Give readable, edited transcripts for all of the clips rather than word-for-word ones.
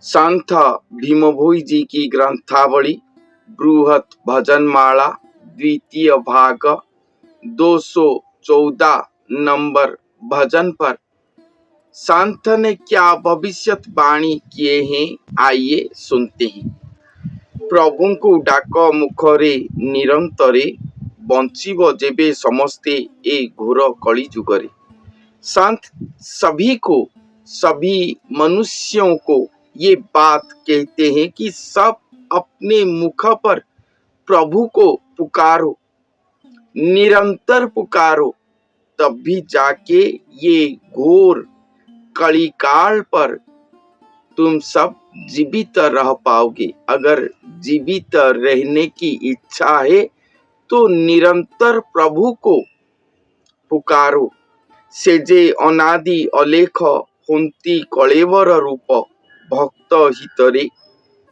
संत भीमभोई जी की ग्रंथावली बृहत भजनमाला द्वितीय भाग 214 नंबर भजन पर संत ने क्या भविष्यवाणी किए हैं, आइए सुनते हैं। प्रभु को डाक मुखरे निरंतरे बंचिब जेबे समस्ते ए घोर कली जुगरे। संत सभी मनुष्यों को ये बात कहते हैं कि सब अपने मुख पर प्रभु को पुकारो, निरंतर पुकारो, तब भी जाके ये घोर कली काल पर तुम सब जीवित रह पाओगे। अगर जीवित रहने की इच्छा है तो निरंतर प्रभु को पुकारो। सेजे अनादि अलेख हुंती कलेवर रूप भक्त हितरे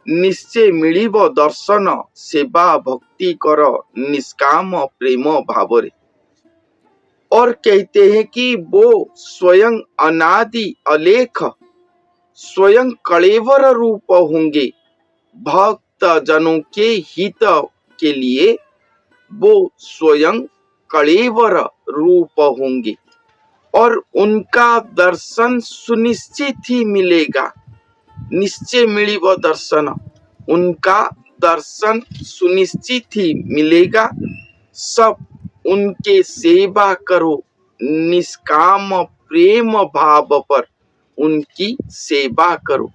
निश्चय मिलिब दर्शन सेवा भक्ति कर निष्काम प्रेम भावरे। और कहते हैं कि वो स्वयं अनादि अलेख स्वयं कलेवर रूप होंगे। भक्त जनों के हित के लिए वो स्वयं कलेवर रूप होंगे और उनका दर्शन सुनिश्चित ही मिलेगा। निश्चय मिलिब दर्शन, उनका दर्शन सुनिश्चित ही मिलेगा। सब उनके सेवा करो, निष्काम प्रेम भाव पर उनकी सेवा करो।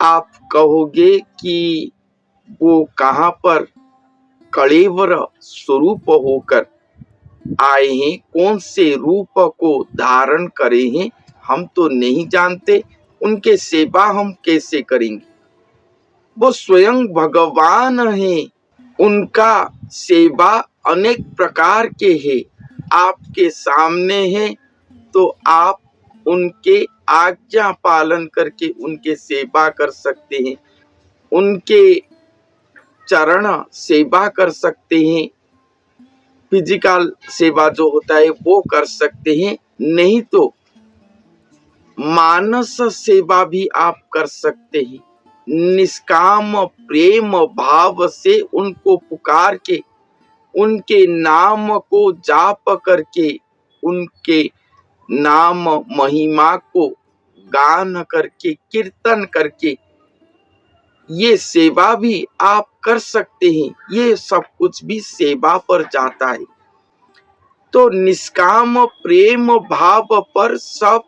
आप कहोगे कि वो कहाँ पर कलेवर स्वरूप होकर आए हैं, कौन से रूप को धारण करे हैं, हम तो नहीं जानते, उनके सेवा हम कैसे करेंगे। वो स्वयं भगवान हैं, उनका सेवा अनेक प्रकार के हैं। आपके सामने है तो आप उनके आज्ञा पालन करके उनके सेवा कर सकते हैं, उनके चरण सेवा कर सकते हैं। फिजिकल सेवा जो होता है वो कर सकते हैं, नहीं तो मानस सेवा भी आप कर सकते हैं। निष्काम प्रेम भाव से उनको पुकार के, उनके नाम को जाप करके, उनके नाम महिमा को गान करके, कीर्तन करके ये सेवा भी आप कर सकते हैं। ये सब कुछ भी सेवा पर जाता है। तो निष्काम प्रेम भाव पर सब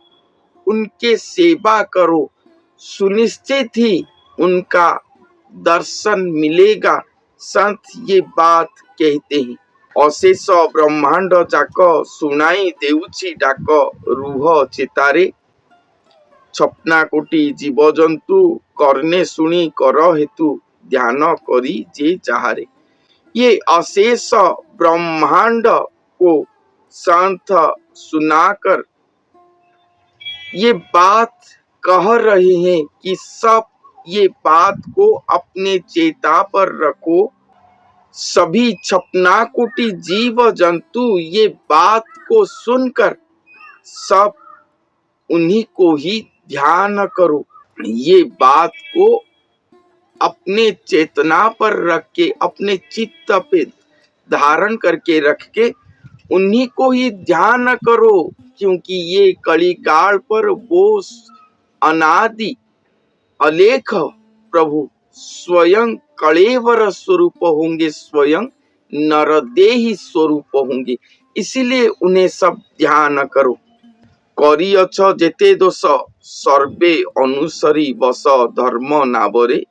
उनके सेवा करो, सुनिश्चित ही उनका दर्शन मिलेगा। संत ये बात कहते हैं। अशेष ब्रह्मांड जाक सुनाई देउछि डाक रूह चेतारे, छपना कोटि जीवजंतु कर्णे सुनी कर हेतु ध्यान करी जे चाहारे। ये अशेष ब्रह्मांड को संत सुनाकर ये बात कह रहे हैं कि सब ये बात को अपने चेता पर रखो। सभी छपनाकुटी जीव जंतु ये बात को सुनकर सब उन्हीं को ही ध्यान करो। ये बात को अपने चेतना पर रख के, अपने चित्त पे धारण करके रख के उन्हीं को ही ध्यान करो, क्योंकि ये कलिकाल पर वो अनादि अलेख प्रभु स्वयं कलेवर स्वरूप होंगे, स्वयं नरदेही स्वरूप होंगे। इसीलिए उन्हें सब ध्यान करो। करियछ जेते दोष सर्वे अनुसरी बस धर्म नाबरे,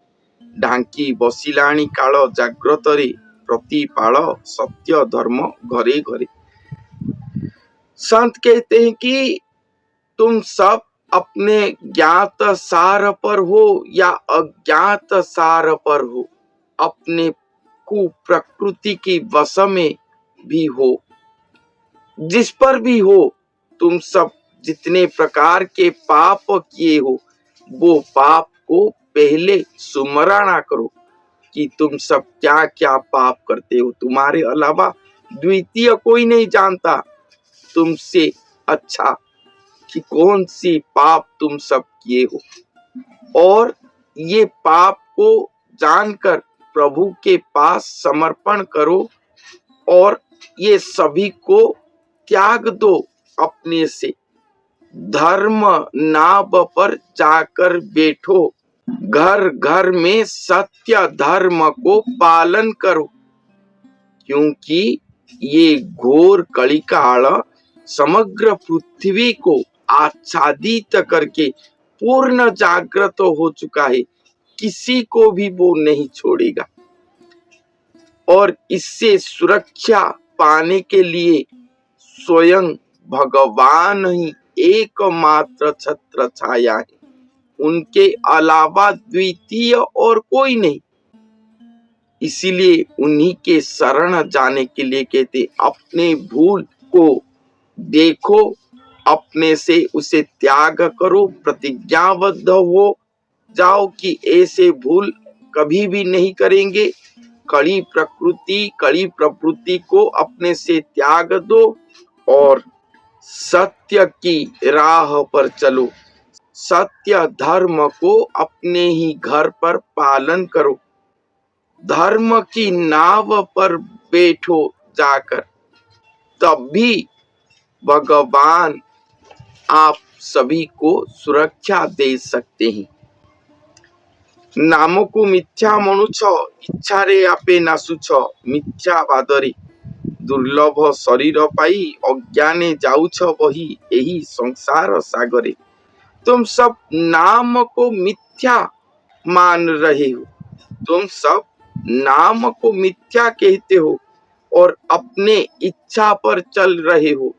ढांकी बसिलाणी काल जाग्रतरे प्रतिपाल सत्य धर्म घरे घरे। संत कहते हैं कि तुम सब अपने ज्ञात सार पर हो या अज्ञात सार पर हो, अपने कुप्रकृति की वश में भी हो, जिस पर भी हो, तुम सब जितने प्रकार के पाप किए हो वो पाप को पहले सुमरणा करो कि तुम सब क्या क्या पाप करते हो। तुम्हारे अलावा द्वितीय कोई नहीं जानता तुमसे अच्छा कि कौन सी पाप तुम सब किए हो। और ये पाप को जानकर प्रभु के पास समर्पण करो और ये सभी को त्याग दो अपने से। धर्म नाव पर जाकर बैठो, घर घर में सत्य धर्म को पालन करो, क्योंकि ये घोर कलिकाल समग्र पृथ्वी को आच्छादित करके पूर्ण जागृत हो चुका है। किसी को भी वो नहीं छोड़ेगा और इससे सुरक्षा पाने के लिए स्वयं भगवान ही एकमात्र छत्र छाया है, उनके अलावा द्वितीय और कोई नहीं। इसीलिए उन्हीं के शरण जाने के लिए कहते, अपने भूल को देखो, अपने से उसे त्याग करो, प्रतिज्ञाबद्ध हो जाओ कि ऐसे भूल कभी भी नहीं करेंगे। कड़ी प्रवृत्ति को अपने से त्याग दो और सत्य की राह पर चलो। सत्य धर्म को अपने ही घर पर पालन करो, धर्म की नाव पर बैठो जाकर, तब भी भगवान आप सभी को सुरक्षा दे सकते हैं। नामको मिथ्या मनुछ इच्छारे आपे नासुछ, मिथ्यावादरे दुर्लभ शरीर पाई अज्ञाने जाउछ बही एही संसार सागरे। तुम सब नाम को मिथ्या मान रहे हो, तुम सब नाम को मिथ्या कहते हो और अपने इच्छा पर चल रहे हो।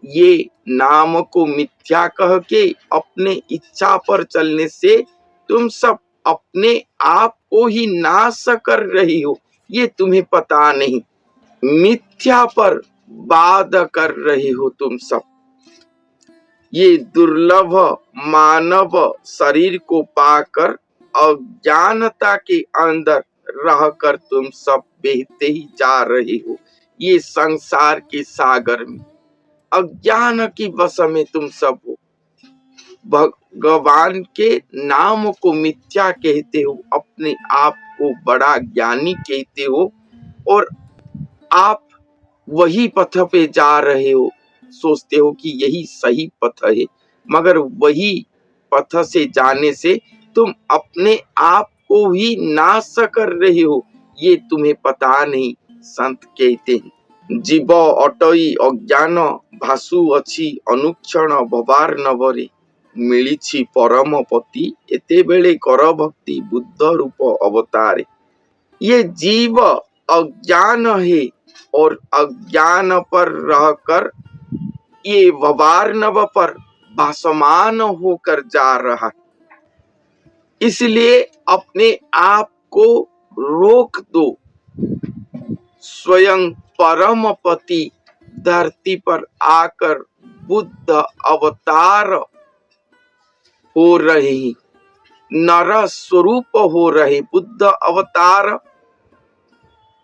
ये नाम को मिथ्या कह के अपने इच्छा पर चलने से तुम सब अपने आप को ही नाश कर रही हो, ये तुम्हें पता नहीं। मिथ्या पर वाद कर रहे हो तुम सब। ये दुर्लभ मानव शरीर को पाकर अज्ञानता के अंदर रहकर तुम सब बहते ही जा रहे हो। ये संसार के सागर में अज्ञान की वश में तुम सब हो। भगवान के नाम को मिथ्या कहते हो, अपने आप को बड़ा ज्ञानी कहते हो और आप वही पथ पे जा रहे हो, सोचते हो कि यही सही पथ है, मगर वही पथ से जाने से तुम अपने आप को ही नाश कर रहे हो, ये तुम्हें पता नहीं। संत कहते हैं, जीव अटई अज्ञान भासु अछि अनुक्षण भवार नभरे, मिलिछि परम पति एते बेले कर भक्ति बुद्ध रूप अवतारे। ये जीव अज्ञान है और अज्ञान पर रहकर ये भवार नभ पर भासमान होकर जा रहा है। इसलिए अपने आप को रोक दो। स्वयं परम पति धरती पर आकर बुद्ध अवतार हो रहे हैं, नर स्वरूप हो रहे। बुद्ध अवतार,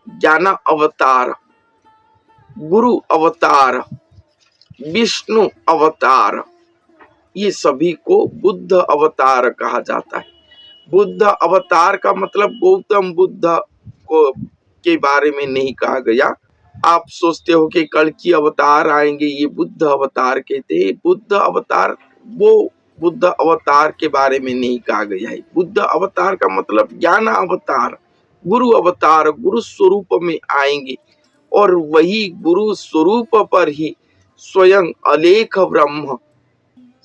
ज्ञान अवतार, गुरु अवतार, विष्णु अवतार, ये सभी को बुद्ध अवतार कहा जाता है। बुद्ध अवतार का मतलब गौतम बुद्ध को के बारे में नहीं कहा गया। आप सोचते हो कि कल्कि अवतार आएंगे, ये बुद्ध अवतार कहते हैं। बुद्ध अवतार, वो बुद्ध अवतार के बारे में नहीं कहा गया है। बुद्ध अवतार का मतलब ज्ञान अवतार, गुरु अवतार, गुरु स्वरूप में आएंगे और वही गुरु स्वरूप पर ही स्वयं अलेख ब्रह्म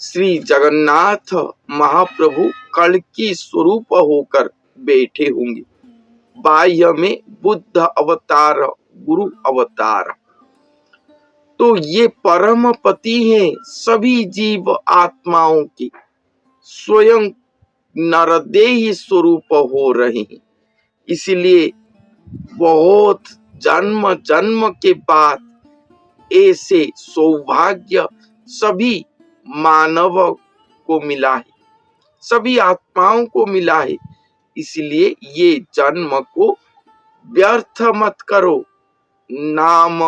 श्री जगन्नाथ महाप्रभु कल्कि स्वरूप होकर बैठे होंगे। बाह्य में बुद्ध अवतार, गुरु अवतार। तो ये परम पति हैं सभी जीव आत्माओं के, स्वयं नरदेही स्वरूप हो रहे हैं। इसलिए बहुत जन्म जन्म के बाद ऐसे सौभाग्य सभी मानव को मिला है, सभी आत्माओं को मिला है। इसलिए ये जन्म को व्यर्थ मत करो। नाम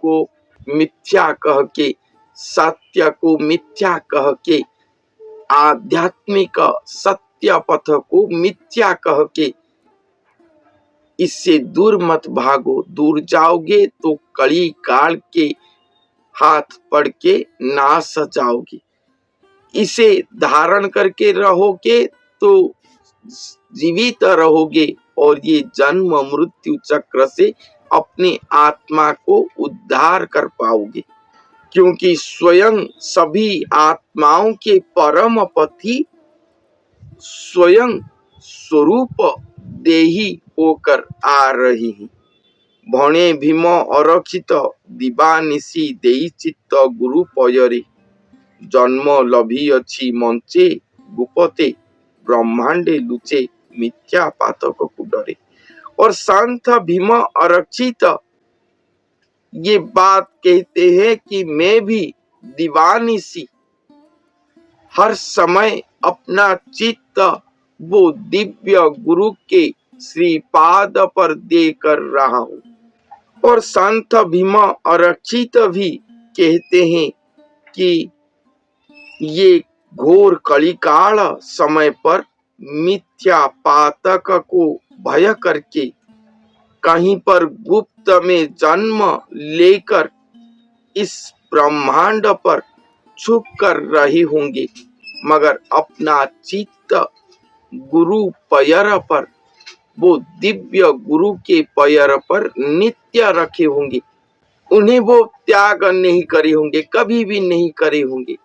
को मिथ्या कह के, सत्य को मिथ्या कह के आध्यात्मिक सत्य पथ को मिथ्या कह के इससे दूर मत भागो। दूर जाओगे तो कड़ी काल के हाथ पड़ के नाश जाओगे। इसे धारण करके रहोगे तो जीवित रहोगे और ये जन्म मृत्यु चक्र से अपने आत्मा को उद्धार कर पाओगे, क्योंकि स्वयं सभी आत्माओं के परम पति स्वयं स्वरूप देही होकर आ रही हैं। भणे भीम अरक्षित दिवानिशी देई चित्त गुरु पयरे, जन्म लभी अच्छी मंचे गुपते ब्रह्मांडे लुचे मिथ्या पातक कुडरे। और संत भीम अरक्षित ये बात कहते हैं कि मैं भी दीवानिशी हर समय अपना चित्त वो दिव्य गुरु के श्रीपाद पर देकर रहा हूँ। और संत भीम अरक्षित भी कहते हैं कि ये घोर कलिकाल समय पर मिथ्या पातक को भय करके कहीं पर गुप्त में जन्म लेकर इस ब्रह्मांड पर छुप कर रहे होंगे, मगर अपना चित्त गुरु पैर पर, वो दिव्य गुरु के पैर पर नित्य रखे होंगे। उन्हें वो त्याग नहीं करे होंगे, कभी भी नहीं करे होंगे।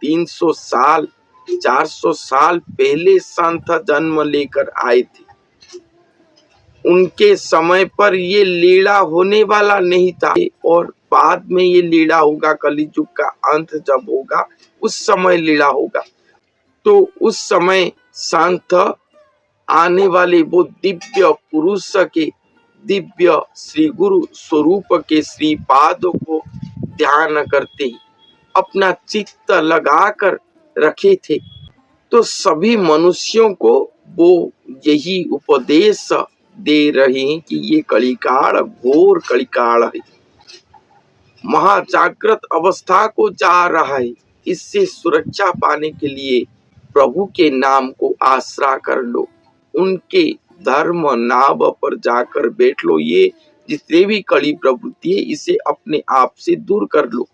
300 साल 400 साल पहले संत जन्म लेकर आए थे। उनके समय पर ये लीला होने वाला नहीं था और बाद में ये लीला होगा। कलियुग का अंत जब होगा उस समय लीला होगा। तो उस समय संत आने वाले वो दिव्य पुरुष के दिव्य श्री गुरु स्वरूप के श्रीपादों को ध्यान करते अपना चित्त लगाकर रखे थे। तो सभी मनुष्यों को वो यही उपदेश दे रहे हैं कि ये कलिकाल घोर कलिकाल है, महाजागृत अवस्था को जा रहा है। इससे सुरक्षा पाने के लिए प्रभु के नाम को आसरा कर लो, उनके धर्म नाव पर जाकर बैठ लो। ये जितने भी कड़ी प्रवृत्ति है इसे अपने आप से दूर कर लो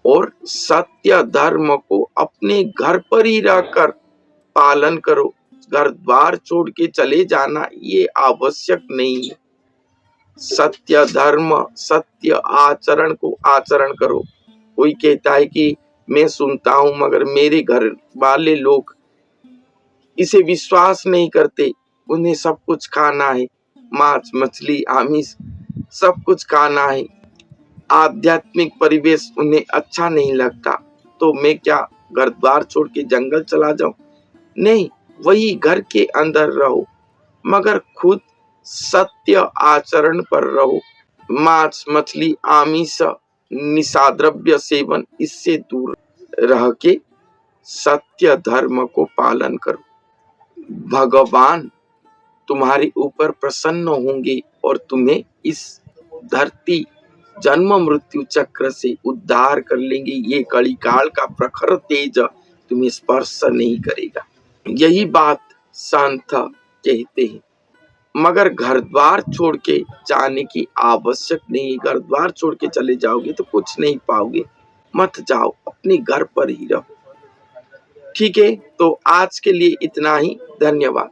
और सत्य धर्म को अपने घर पर ही रहकर पालन करो। घर द्वार छोड़ के चले जाना ये आवश्यक नहीं है। सत्य धर्म सत्य आचरण को आचरण करो। कोई कहता है कि मैं सुनता हूं मगर मेरे घर वाले लोग इसे विश्वास नहीं करते, उन्हें सब कुछ खाना है, मांस मछली आमिष सब कुछ खाना है, आध्यात्मिक परिवेश उन्हें अच्छा नहीं लगता, तो मैं क्या घर द्वार छोड़ के जंगल चला जाऊं? नहीं, वही घर के अंदर रहो मगर खुद सत्य आचरण पर रहो। मांस मछली आमिष निशाद्रव्य सेवन इससे दूर रह के सत्य धर्म को पालन करो। भगवान तुम्हारे ऊपर प्रसन्न होंगे और तुम्हें इस धरती जन्म मृत्यु चक्र से उद्धार कर लेंगे। ये कलिकाल का प्रखर तेज तुम्हें स्पर्श नहीं करेगा। यही बात संत कहते हैं। मगर घर द्वार छोड़ के जाने की आवश्यक नहीं। घर द्वार छोड़ के चले जाओगे तो कुछ नहीं पाओगे, मत जाओ, अपने घर पर ही रहो। ठीक है, तो आज के लिए इतना ही। धन्यवाद।